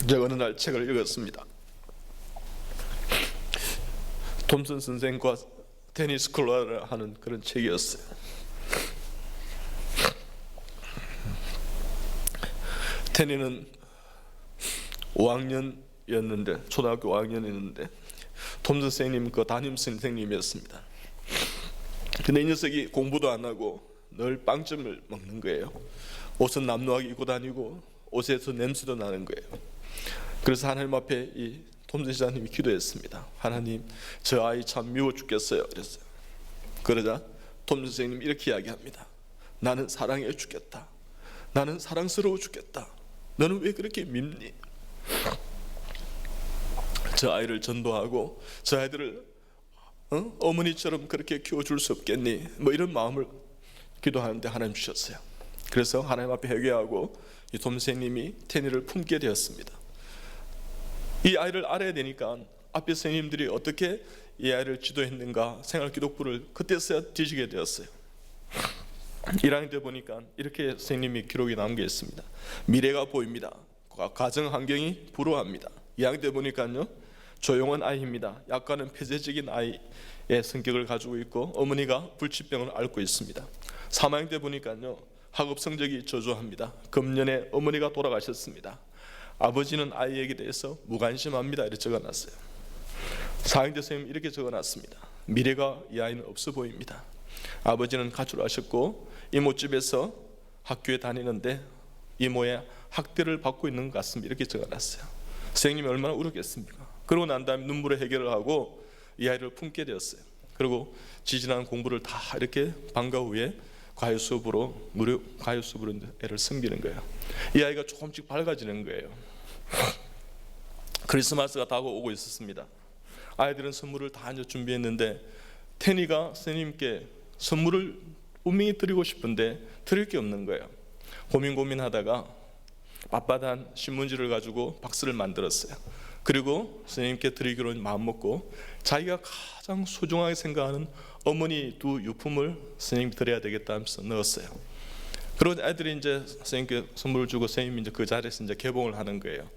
제가 어느 날 책을 읽었습니다. 톰슨 선생과 테니스 클럽을 하는 그런 책이었어요. 테니는 5학년이었는데, 초등학교 5학년이었는데 톰슨 선생님 그 담임 선생님이었습니다. 근데 이 녀석이 공부도 안 하고 늘 빵점을 먹는 거예요. 옷은 남루하게 입고 다니고 옷에서 냄새도 나는 거예요. 그래서 하나님 앞에 이 톰슨 시장님이 기도했습니다. 하나님, 저 아이 참 미워 죽겠어요. 그랬어요. 그러자 톰슨 선생님이 이렇게 이야기합니다. 나는 사랑해 주겠다. 나는 사랑스러워 죽겠다. 너는 왜 그렇게 밉니? 저 아이를 전도하고 저 아이들을 어머니처럼 그렇게 키워줄 수 없겠니? 뭐 이런 마음을 기도하는데 하나님 주셨어요. 그래서 하나님 앞에 회개하고 이 톰선생님이 테니를 품게 되었습니다. 이 아이를 알아야 되니까 앞에 선생님들이 어떻게 이 아이를 지도했는가 생활기독부를 그때서야 뒤지게 되었어요. 1학년 때 보니까 이렇게 선생님이 기록이 남은 게 있습니다. 미래가 보입니다. 가정 환경이 불우합니다. 2학년 때 보니까요, 조용한 아이입니다. 약간은 폐쇄적인 아이의 성격을 가지고 있고 어머니가 불치병을 앓고 있습니다. 3학년 때 보니까요, 학업 성적이 저조합니다. 금년에 어머니가 돌아가셨습니다. 아버지는 아이에게 대해서 무관심합니다. 이렇게 적어놨어요. 4학년 때 선생님 이렇게 적어놨습니다. 미래가 이 아이는 없어 보입니다. 아버지는 가출하셨고 이모집에서 학교에 다니는데 이모의 학대를 받고 있는 것 같습니다. 이렇게 적어놨어요. 선생님이 얼마나 울었겠습니까? 그러고 난 다음에 눈물의 해결을 하고 이 아이를 품게 되었어요. 그리고 지지난 공부를 다 이렇게 방과 후에 과외수업으로 무료 과외수업으로 애를 섬기는 거예요. 이 아이가 조금씩 밝아지는 거예요. 크리스마스가 다가오고 있었습니다. 아이들은 선물을 다 이제 준비했는데 테니가 선생님께 선물을 분명히 드리고 싶은데 드릴 게 없는 거예요. 고민하다가 빳빳한 신문지를 가지고 박스를 만들었어요. 그리고 선생님께 드리기로 마음먹고 자기가 가장 소중하게 생각하는 어머니 두 유품을 선생님께 드려야 되겠다 하면서 넣었어요. 그리고 애들이 이제 선생님께 선물을 주고 선생님이 이제 그 자리에서 이제 개봉을 하는 거예요.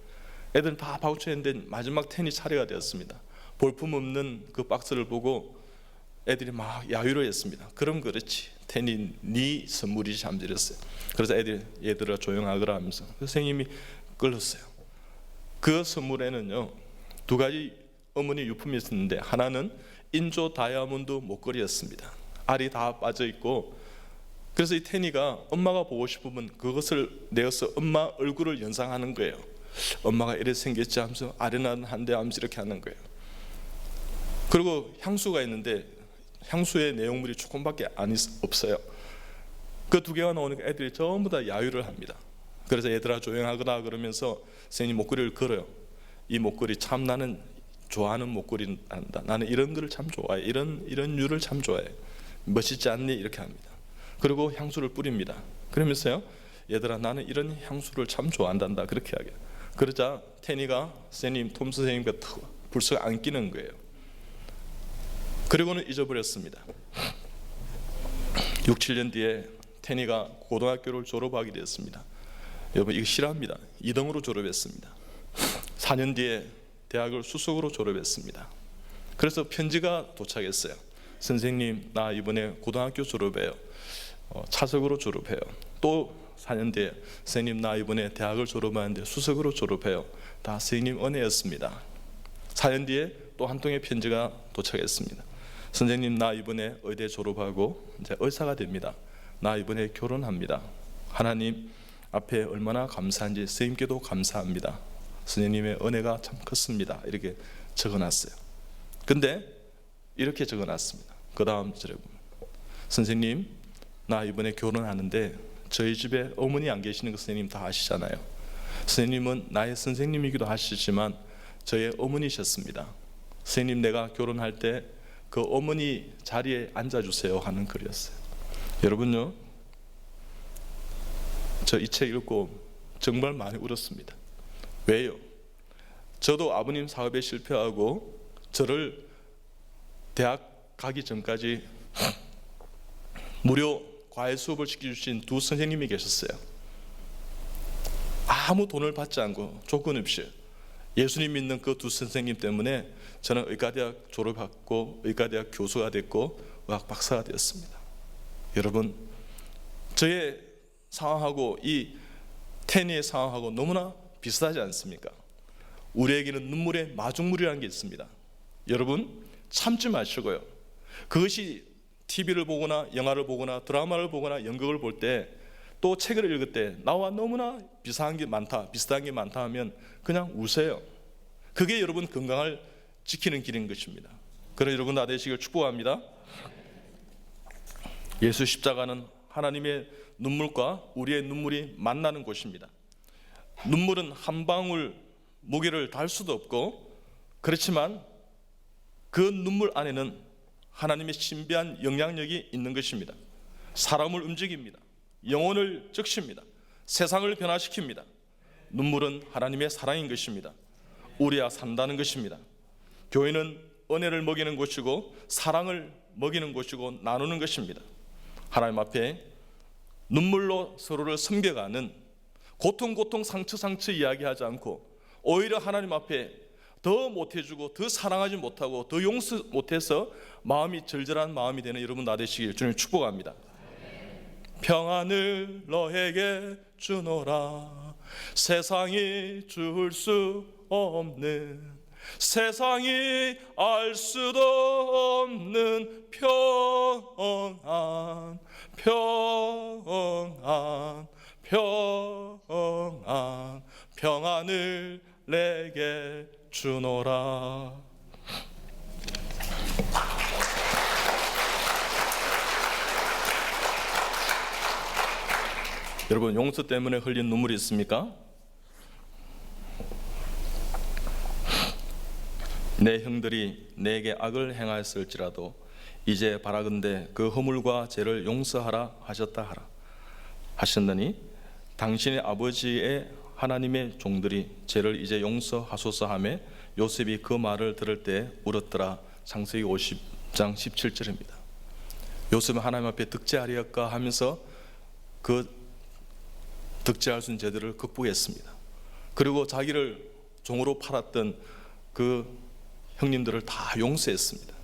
애들은 다 바우처했는데 마지막 테니 차례가 되었습니다. 볼품 없는 그 박스를 보고 애들이 막 야유로했습니다. 그럼 그렇지, 테니 네 선물이지 잠들었어요. 그래서 애들이 얘들아 조용하거라 하면서 선생님이 끌었어요. 그 선물에는요, 두 가지 어머니 유품이 있었는데 하나는 인조 다이아몬드 목걸이였습니다. 알이 다 빠져 있고, 그래서 이 테니가 엄마가 보고 싶으면 그것을 내어서 엄마 얼굴을 연상하는 거예요. 엄마가 이래 생겼지 하면서 아련한데 하면서 이렇게 하는 거예요. 그리고 향수가 있는데 향수의 내용물이 조금밖에 없어요. 그 두 개가 나오니까 애들이 전부 다 야유를 합니다. 그래서 얘들아 조용하거나 그러면서 선생님 목걸이를 걸어요. 이 목걸이 참 나는 좋아하는 목걸이란다. 나는 이런 거를 참 좋아해. 이런 류를 참 좋아해. 멋있지 않니? 이렇게 합니다. 그리고 향수를 뿌립니다. 그러면서요, 얘들아 나는 이런 향수를 참 좋아한단다. 그렇게 하게. 그러자 테니가 선생님 톰슨 선생님과 불쑥 안기는 거예요. 그리고는 잊어버렸습니다. 6, 7년 뒤에 테니가 고등학교를 졸업하게 되었습니다. 여러분 이거 실화입니다. 2등으로 졸업했습니다. 4년 뒤에 대학을 수석으로 졸업했습니다. 그래서 편지가 도착했어요. 선생님 나 이번에 고등학교 졸업해요. 차석으로 졸업해요. 또 4년 뒤에 선생님 나 이번에 대학을 졸업하는데 수석으로 졸업해요. 다 선생님 은혜였습니다. 4년 뒤에 또 한 통의 편지가 도착했습니다. 선생님 나 이번에 의대 졸업하고 이제 의사가 됩니다. 나 이번에 결혼합니다. 하나님 앞에 얼마나 감사한지 선생님께도 감사합니다. 선생님의 은혜가 참 컸습니다. 이렇게 적어놨어요. 근데 이렇게 적어놨습니다. 그 다음 절에 보면 선생님 나 이번에 결혼하는데 저희 집에 어머니 안 계시는 거 선생님 다 아시잖아요. 선생님은 나의 선생님이기도 하시지만 저의 어머니셨습니다. 선생님 내가 결혼할 때 그 어머니 자리에 앉아주세요 하는 글이었어요. 여러분요, 저 이 책 읽고 정말 많이 울었습니다. 왜요? 저도 아버님 사업에 실패하고 저를 대학 가기 전까지 무료 과외 수업을 시켜주신 두 선생님이 계셨어요. 아무 돈을 받지 않고 조건 없이 예수님 믿는 그 두 선생님 때문에 저는 의과대학 졸업하고 의과대학 교수가 됐고 의학 박사가 되었습니다. 여러분, 저의 상황하고 이 테니의 상황하고 너무나 비슷하지 않습니까? 우리에게는 눈물의 마중물이라는 게 있습니다. 여러분, 참지 마시고요. 그것이 TV를 보거나 영화를 보거나 드라마를 보거나 연극을 볼 때 또 책을 읽을 때 나와 너무나 비슷한 게 많다 하면 그냥 우세요. 그게 여러분 건강을 지키는 길인 것입니다. 그래 여러분 다 되시길 축복합니다. 예수 십자가는 하나님의 눈물과 우리의 눈물이 만나는 곳입니다. 눈물은 한 방울 무게를 달 수도 없고, 그렇지만 그 눈물 안에는 하나님의 신비한 영향력이 있는 것입니다. 사람을 움직입니다. 영혼을 적십니다. 세상을 변화시킵니다. 눈물은 하나님의 사랑인 것입니다. 우리야 산다는 것입니다. 교회는 은혜를 먹이는 곳이고 사랑을 먹이는 곳이고 나누는 것입니다. 하나님 앞에 눈물로 서로를 섬겨가는 고통 상처 이야기하지 않고 오히려 하나님 앞에 더 못해주고 더 사랑하지 못하고 더 용서 못해서 마음이 절절한 마음이 되는 여러분 나 되시길 주님 축복합니다. 평안을 너에게 주노라. 세상이 줄 수 없는, 세상이 알 수도 없는 평안, 평안, 평안, 평안을 내게 주노라. 여러분, 용서 때문에 흘린 눈물이 있습니까? 내 형들이 내게 악을 행하였을지라도 이제 바라건대 그 허물과 죄를 용서하라 하셨다 하라 하셨느니 당신의 아버지의 하나님의 종들이 죄를 이제 용서하소서 하며 요셉이 그 말을 들을 때 울었더라. 창세기 50장 17절입니다. 요셉은 하나님 앞에 득죄하리까 하면서 그 득죄할 수 있는 죄들을 극복했습니다. 그리고 자기를 종으로 팔았던 그 형님들을 다 용서했습니다.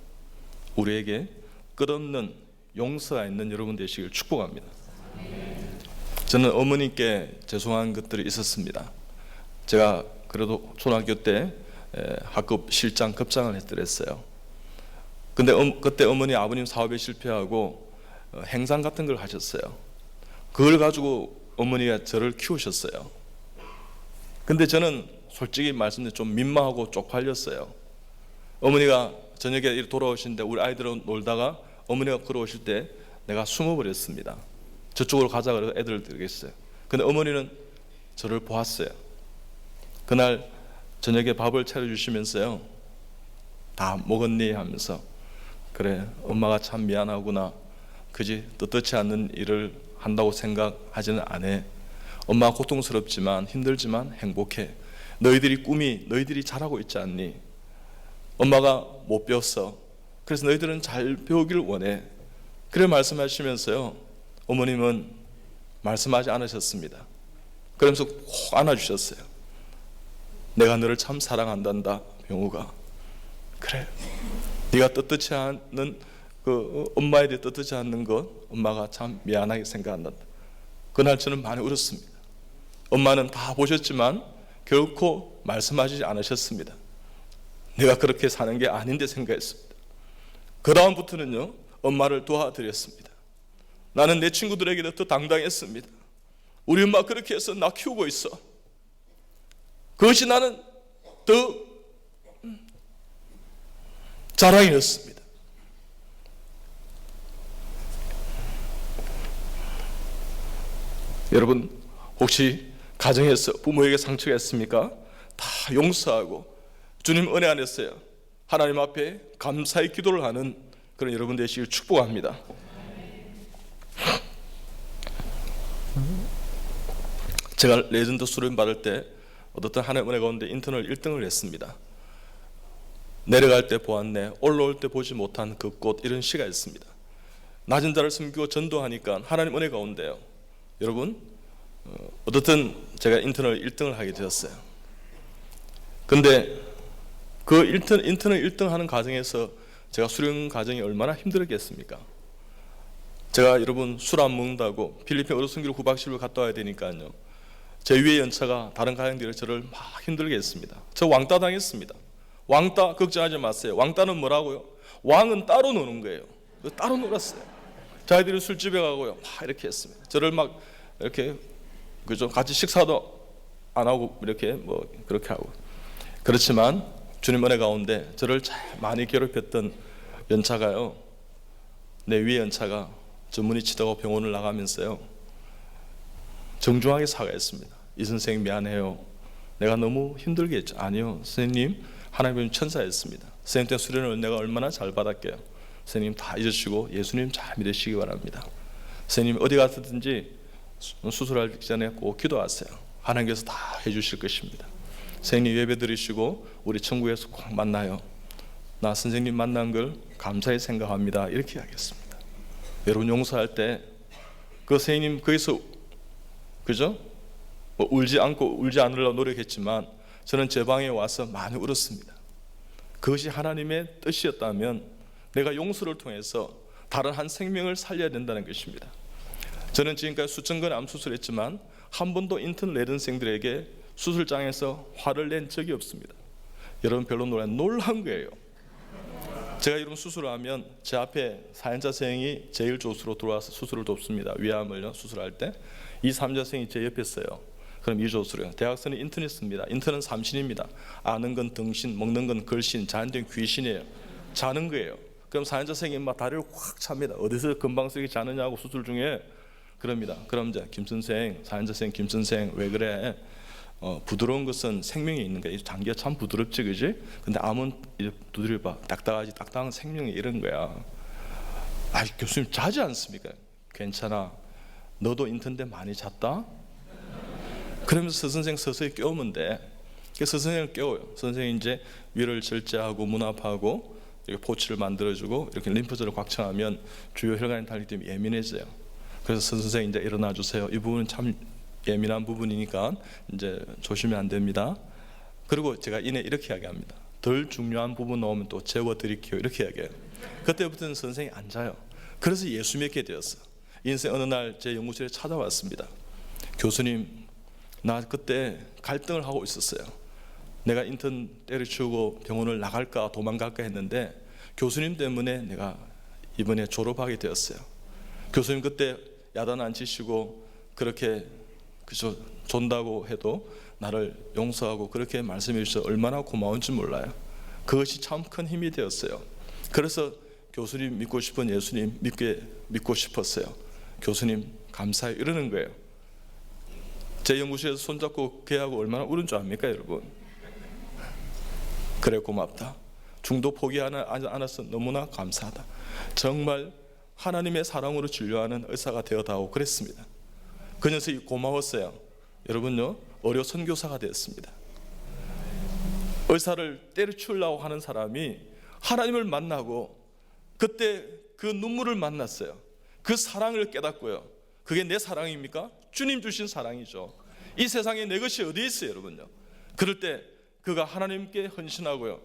우리에게 끝없는 용서가 있는 여러분 되시길 축복합니다. 저는 어머니께 죄송한 것들이 있었습니다. 제가 그래도 초등학교 때 학급 실장 급장을 했더랬어요. 근데 그때 어머니 아버님 사업에 실패하고 행상 같은 걸 하셨어요. 그걸 가지고 어머니가 저를 키우셨어요. 근데 저는 솔직히 말씀드리면 좀 민망하고 쪽팔렸어요. 어머니가 저녁에 돌아오시는데 우리 아이들은 놀다가 어머니가 걸어오실 때 내가 숨어버렸습니다. 저쪽으로 가자 그래서 애들을 들겠어요. 근데 어머니는 저를 보았어요. 그날 저녁에 밥을 차려주시면서요, 다 먹었니 하면서, 그래 엄마가 참 미안하구나, 그지 떳떳지 않는 일을 한다고 생각하지는 않아. 엄마가 고통스럽지만 힘들지만 행복해. 너희들이 꿈이 너희들이 잘하고 있지 않니? 엄마가 못 배웠어. 그래서 너희들은 잘 배우길 원해. 그래 말씀하시면서요, 어머님은 말씀하지 않으셨습니다. 그러면서 꼭 안아주셨어요. 내가 너를 참 사랑한단다 병우가. 그래 네가 떳떳지 않는 그 엄마에 대해 떳떳지 않는 것 엄마가 참 미안하게 생각한다. 그날 저는 많이 울었습니다. 엄마는 다 보셨지만 결코 말씀하시지 않으셨습니다. 내가 그렇게 사는 게 아닌데 생각했습니다. 그 다음부터는요, 엄마를 도와드렸습니다. 나는 내 친구들에게도 더 당당했습니다. 우리 엄마 그렇게 해서 나 키우고 있어. 그것이 나는 더 자랑이었습니다. 여러분, 혹시 가정에서 부모에게 상처가 있습니까? 다 용서하고 주님 은혜 안에서요, 하나님 앞에 감사의 기도를 하는 그런 여러분 되시길 축복합니다. 제가 레전드 수련 받을 때 어떤 하나님 은혜 가운데 인턴을 1등을 했습니다. 내려갈 때 보았네, 올라올 때 보지 못한 그 꽃, 이런 시가 있습니다. 낮은 자를 섬기고 전도하니까 하나님 은혜 가운데요, 여러분 어떻든 제가 인턴을 1등을 하게 되었어요. 근데 그 인턴을 1등 하는 과정에서 제가 수련 과정이 얼마나 힘들었겠습니까? 제가 여러분 술 안 먹는다고 필리핀 어르신길 후박실로 갔다 와야 되니까요. 제 위에 연차가 다른 가정들이 저를 막 힘들게 했습니다. 저 왕따 당했습니다. 왕따 걱정하지 마세요. 왕따는 뭐라고요? 왕은 따로 노는 거예요. 따로 놀았어요. 저희들이 술집에 가고요. 막 이렇게 했습니다. 저를 막 이렇게 그죠? 같이 식사도 안 하고 이렇게 뭐 그렇게 하고. 그렇지만 주님 은혜 가운데 저를 많이 괴롭혔던 연차가요. 내 위에 연차가 전문의 치다고 병원을 나가면서요. 정중하게 사과했습니다. 이 선생님 미안해요. 내가 너무 힘들게 했죠. 아니요. 선생님 하나님은 천사였습니다. 선생님 때 수련을 내가 얼마나 잘 받았게요. 선생님 다 잊으시고 예수님 잘 믿으시기 바랍니다. 선생님 어디 가서든지 수술하기 전에 꼭 기도하세요. 하나님께서 다 해주실 것입니다. 선생님 예배 드리시고 우리 천국에서 꼭 만나요. 나 선생님 만난 걸 감사히 생각합니다. 이렇게 하겠습니다. 여러분 용서할 때 그 선생님 거기서 그죠? 뭐 울지 않으려고 노력했지만 저는 제 방에 와서 많이 울었습니다. 그것이 하나님의 뜻이었다면 내가 용서를 통해서 다른 한 생명을 살려야 된다는 것입니다. 저는 지금까지 수천 건의 암 수술했지만 한 번도 인턴 레든생들에게 수술장에서 화를 낸 적이 없습니다. 여러분 별로 놀란 거예요. 제가 이런 수술을 하면 제 앞에 사연자 선생이 제일 조수로 들어와서 수술을 돕습니다. 위암을요 수술할 때 이 3자 선생이 제 옆에 있어요. 그럼 이 조수로요. 대학생은 인턴이었습니다. 인턴은 삼신입니다. 아는 건 등신, 먹는 건 걸신, 자는 건 귀신이에요. 자는 거예요. 그럼 사연자 선생님 막 다리를 확 찹니다. 어디서 금방쓰기 자느냐고 수술 중에 그럽니다. 그럼 이제 김 선생, 사연자 선생, 김 선생 왜 그래? 부드러운 것은 생명이 있는 거야. 장기가 참 부드럽지, 그지? 근데 암은 두드려봐, 딱딱하지, 딱딱한 생명이 이런 거야. 아, 교수님 자지 않습니까? 괜찮아. 너도 인턴 때 많이 잤다? 그러면서 서선생 서서히 깨우면 돼. 서선생을 깨워요. 선생이 이제 위를 절제하고 문합하고 이렇게 포치를 만들어주고 이렇게 림프절을 꽉 차면 주요 혈관이 달리기 때문에 예민해져요. 그래서 선생이 이제 일어나 주세요. 이 부분은 참 예민한 부분이니까 이제 조심히 안 됩니다. 그리고 제가 이렇게 이야기합니다. 덜 중요한 부분 나오면 또 재워드릴게요. 이렇게 이야기해요. 그때부터는 선생이 앉아요. 그래서 예수 믿게 되었어. 인생 어느 날 제 연구실에 찾아왔습니다. 교수님, 나 그때 갈등을 하고 있었어요. 내가 인턴 때려치우고 병원을 나갈까 도망갈까 했는데 교수님 때문에 내가 이번에 졸업하게 되었어요. 교수님 그때 야단 안 치시고 그렇게 그저 존다고 해도 나를 용서하고 그렇게 말씀해 주셔서 얼마나 고마운지 몰라요. 그것이 참 큰 힘이 되었어요. 그래서 교수님 믿고 싶은 예수님 믿고 싶었어요. 교수님 감사해요 이러는 거예요. 제 연구실에서 손잡고 걔하고 얼마나 울은 줄 압니까 여러분? 그래 고맙다. 중도 포기하지 않아서 너무나 감사하다. 정말 하나님의 사랑으로 진료하는 의사가 되어다오 그랬습니다. 그 녀석이 고마웠어요. 여러분요 의료 선교사가 되었습니다. 의사를 때려치우려고 하는 사람이 하나님을 만나고 그때 그 눈물을 만났어요. 그 사랑을 깨닫고요. 그게 내 사랑입니까? 주님 주신 사랑이죠. 이 세상에 내 것이 어디 있어요 여러분요. 그럴 때 그가 하나님께 헌신하고요.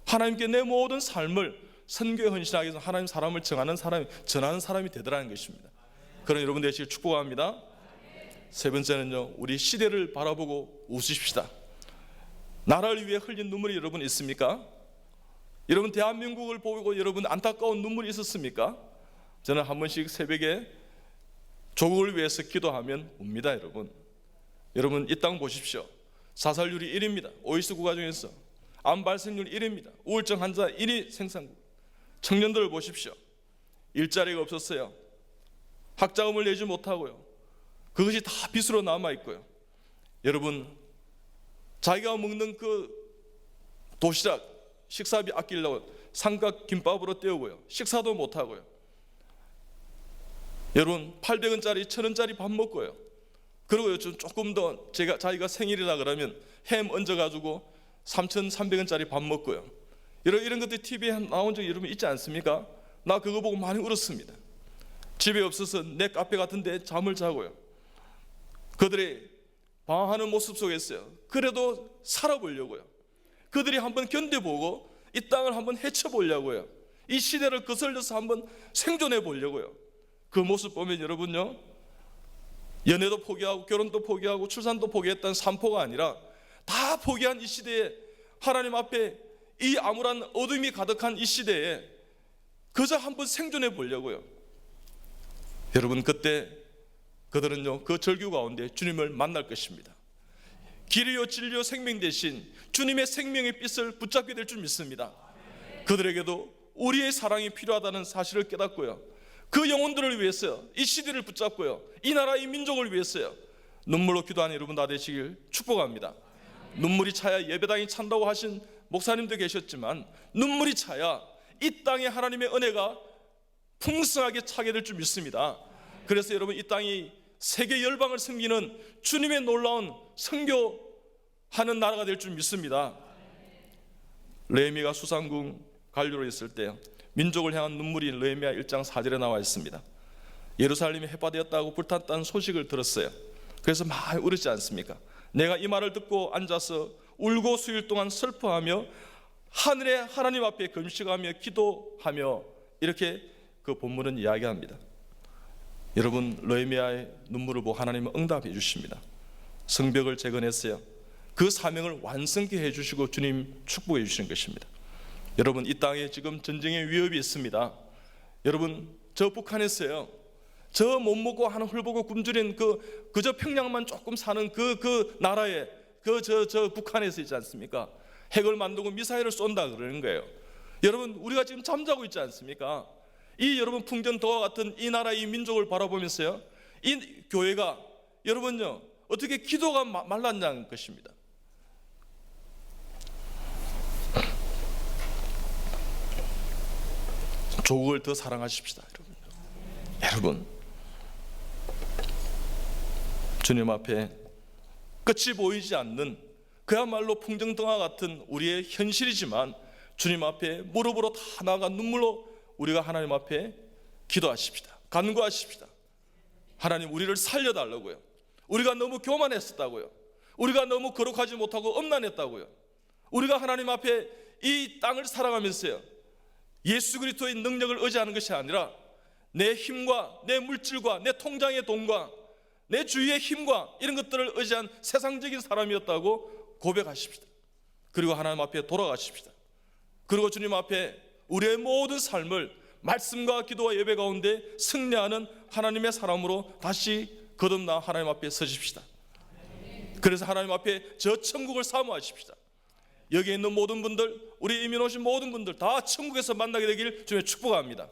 하나님께 내 모든 삶을 선교에 헌신하기 위해서 하나님 사람을 전하는 사람이 되더라는 것입니다. 그런 여러분 되시길 축복합니다. 세 번째는요, 우리 시대를 바라보고 웃으십시다. 나라를 위해 흘린 눈물이 여러분 있습니까? 여러분 대한민국을 보고 여러분 안타까운 눈물이 있었습니까? 저는 한 번씩 새벽에 조국을 위해서 기도하면 웁니다 여러분. 여러분 이 땅 보십시오. 사살률이 1위입니다. OECD 국가 중에서 암 발생률 1위입니다. 우울증 환자 1위 생산국. 청년들을 보십시오. 일자리가 없었어요. 학자금을 내지 못하고요. 그것이 다 빚으로 남아있고요. 여러분 자기가 먹는 그 도시락 식사비 아끼려고 삼각 김밥으로 때우고요. 식사도 못하고요. 여러분 800원짜리 1000원짜리 밥 먹고요. 그리고 조금 더 자기가 생일이라 그러면 햄 얹어가지고 3,300원짜리 밥 먹고요. 이런 것들 TV에 나온 적이 여러분 있지 않습니까? 나 그거 보고 많이 울었습니다. 집에 없어서 내 카페 같은 데 잠을 자고요. 그들의 방황하는 모습 속에서요, 그래도 살아보려고요. 그들이 한번 견뎌보고 이 땅을 한번 헤쳐보려고요. 이 시대를 거슬려서 한번 생존해 보려고요. 그 모습 보면 여러분요, 연애도 포기하고 결혼도 포기하고 출산도 포기했던 산포가 아니라 다 포기한 이 시대에, 하나님 앞에 이 암울한 어둠이 가득한 이 시대에 그저 한번 생존해 보려고요. 여러분, 그때 그들은요, 그 절규 가운데 주님을 만날 것입니다. 길이요 진리요 생명 대신 주님의 생명의 빛을 붙잡게 될 줄 믿습니다. 그들에게도 우리의 사랑이 필요하다는 사실을 깨닫고요, 그 영혼들을 위해서요, 이 시대를 붙잡고요, 이 나라 이 민족을 위해서요, 눈물로 기도하는 여러분 다 되시길 축복합니다. 눈물이 차야 예배당이 찬다고 하신 목사님도 계셨지만, 눈물이 차야 이 땅에 하나님의 은혜가 풍성하게 차게 될 줄 믿습니다. 그래서 여러분, 이 땅이 세계 열방을 섬기는 주님의 놀라운 선교하는 나라가 될 줄 믿습니다. 느헤미야가 수상궁 관료로 있을 때 민족을 향한 눈물이 느헤미야 1장 4절에 나와 있습니다. 예루살렘이 해파되었다고 불탔다는 소식을 들었어요. 그래서 많이 울었지 않습니까? 내가 이 말을 듣고 앉아서 울고 수일 동안 슬퍼하며 하늘의 하나님 앞에 금식하며 기도하며, 이렇게 그 본문은 이야기합니다. 여러분, 느헤미야의 눈물을 보고 하나님은 응답해 주십니다. 성벽을 재건했어요. 그 사명을 완성케 해주시고 주님 축복해 주시는 것입니다. 여러분, 이 땅에 지금 전쟁의 위협이 있습니다. 여러분, 저 북한에서요, 저 못 먹고 하는 헐보고 굶주린 그저 평양만 조금 사는 그 나라에, 저 북한에서 있지 않습니까? 핵을 만들고 미사일을 쏜다 그러는 거예요. 여러분, 우리가 지금 잠자고 있지 않습니까? 이 여러분 풍전도와 같은 이 나라 이 민족을 바라보면서요, 이 교회가 여러분요, 어떻게 기도가 말랐냐는 것입니다. 조국을 더 사랑하십시다, 여러분. 주님 앞에 끝이 보이지 않는 그야말로 풍정등화 같은 우리의 현실이지만, 주님 앞에 무릎으로 다 나아가 눈물로 우리가 하나님 앞에 기도하십시다. 간구하십시다. 하나님, 우리를 살려달라고요. 우리가 너무 교만했었다고요. 우리가 너무 거룩하지 못하고 엄난했다고요. 우리가 하나님 앞에 이 땅을 살아가면서요, 예수 그리스도의 능력을 의지하는 것이 아니라 내 힘과 내 물질과 내 통장의 돈과 내 주위의 힘과 이런 것들을 의지한 세상적인 사람이었다고 고백하십시다. 그리고 하나님 앞에 돌아가십시다. 그리고 주님 앞에 우리의 모든 삶을 말씀과 기도와 예배 가운데 승리하는 하나님의 사람으로 다시 거듭나 하나님 앞에 서십시다. 그래서 하나님 앞에 저 천국을 사모하십시다. 여기에 있는 모든 분들, 우리 이민 오신 모든 분들 다 천국에서 만나게 되길 주님의 축복합니다.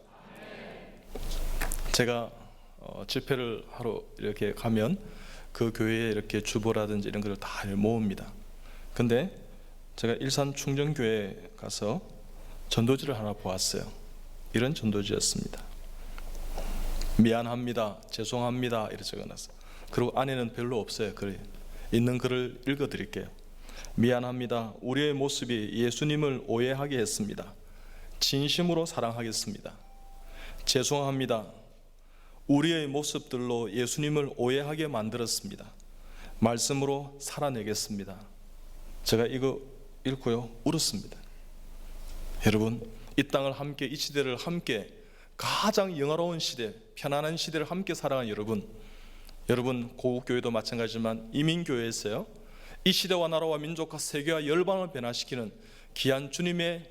제가 집회를 하러 이렇게 가면 그 교회에 이렇게 주보라든지 이런 것을 다 모읍니다. 근데 제가 일산 충정교회에 가서 전도지를 하나 보았어요. 이런 전도지였습니다. 미안합니다, 죄송합니다 이렇게 적어놨어요. 그리고 안에는 별로 없어요. 글 있는 글을 읽어드릴게요. 미안합니다. 우리의 모습이 예수님을 오해하게 했습니다. 진심으로 사랑하겠습니다. 죄송합니다. 우리의 모습들로 예수님을 오해하게 만들었습니다. 말씀으로 살아내겠습니다. 제가 이거 읽고요, 울었습니다. 여러분, 이 땅을 함께, 이 시대를 함께, 가장 영화로운 시대, 편안한 시대를 함께 살아간 여러분 고국교회도 마찬가지지만 이민교회에서요, 이 시대와 나라와 민족과 세계와 열방을 변화시키는 귀한 주님의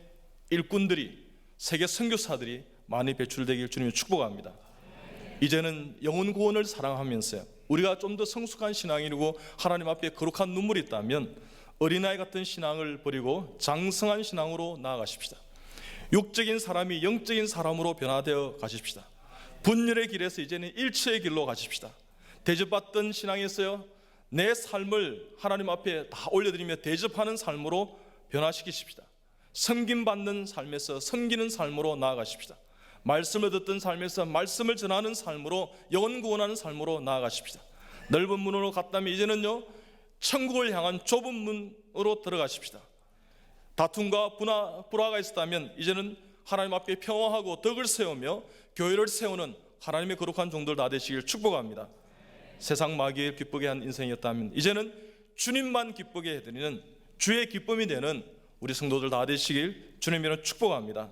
일꾼들이, 세계 선교사들이 많이 배출되길 주님이 축복합니다. 이제는 영혼 구원을 사랑하면서요, 우리가 좀 더 성숙한 신앙이고 하나님 앞에 거룩한 눈물이 있다면 어린아이 같은 신앙을 버리고 장성한 신앙으로 나아가십시다. 육적인 사람이 영적인 사람으로 변화되어 가십시다. 분열의 길에서 이제는 일치의 길로 가십시다. 대접받던 신앙에서요, 내 삶을 하나님 앞에 다 올려드리며 대접하는 삶으로 변화시키십시다. 섬김받는 삶에서 섬기는 삶으로 나아가십시다. 말씀을 듣던 삶에서 말씀을 전하는 삶으로, 영혼 구원하는 삶으로 나아가십시다. 넓은 문으로 갔다면 이제는요, 천국을 향한 좁은 문으로 들어가십시다. 다툼과 불화가 있었다면 이제는 하나님 앞에 평화하고 덕을 세우며 교회를 세우는 하나님의 거룩한 종들 다 되시길 축복합니다. 세상 마귀를 기쁘게 한 인생이었다면 이제는 주님만 기쁘게 해드리는 주의 기쁨이 되는 우리 성도들 다 되시길 주님으로 축복합니다.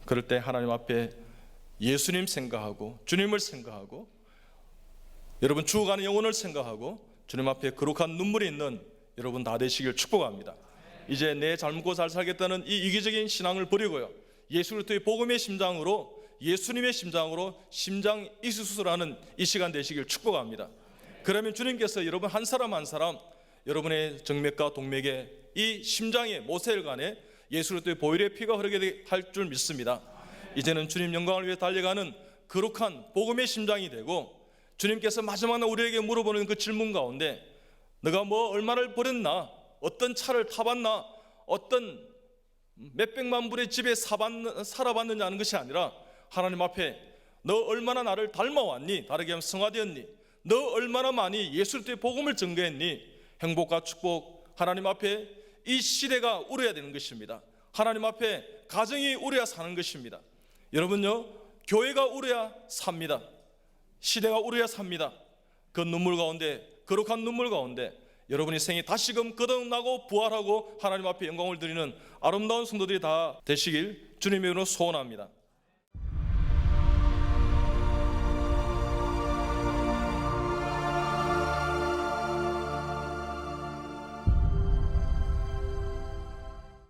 그럴 때 하나님 앞에 예수님 생각하고 주님을 생각하고 여러분 죽어가는 영혼을 생각하고 주님 앞에 거룩한 눈물이 있는 여러분 다 되시길 축복합니다. 이제 내 잘 먹고 잘 살겠다는 이 이기적인 신앙을 버리고요, 예수 그리스도의 복음의 심장으로, 예수님의 심장으로 심장 이수술하는 이 시간 되시길 축복합니다. 그러면 주님께서 여러분 한 사람 한 사람 여러분의 정맥과 동맥에 이 심장의 모세혈관에 예수 그리스도의 보혈의 피가 흐르게 할 줄 믿습니다. 이제는 주님 영광을 위해 달려가는 거룩한 복음의 심장이 되고, 주님께서 마지막 날 우리에게 물어보는 그 질문 가운데 너가 뭐 얼마를 벌였나, 어떤 차를 타봤나, 어떤 몇백만 불의 집에 살아봤느냐 하는 것이 아니라 하나님 앞에 너 얼마나 나를 닮아왔니, 다르게 하면 성화되었니, 너 얼마나 많이 예수 그리스도의 복음을 증거했니. 행복과 축복, 하나님 앞에 이 시대가 우려야 되는 것입니다. 하나님 앞에 가정이 우려야 사는 것입니다. 여러분요, 교회가 우려야 삽니다. 시대가 우려야 삽니다. 그 눈물 가운데, 거룩한 눈물 가운데 여러분의 생이 다시금 거듭나고 부활하고 하나님 앞에 영광을 드리는 아름다운 성도들이 다 되시길 주님의 이름으로 소원합니다.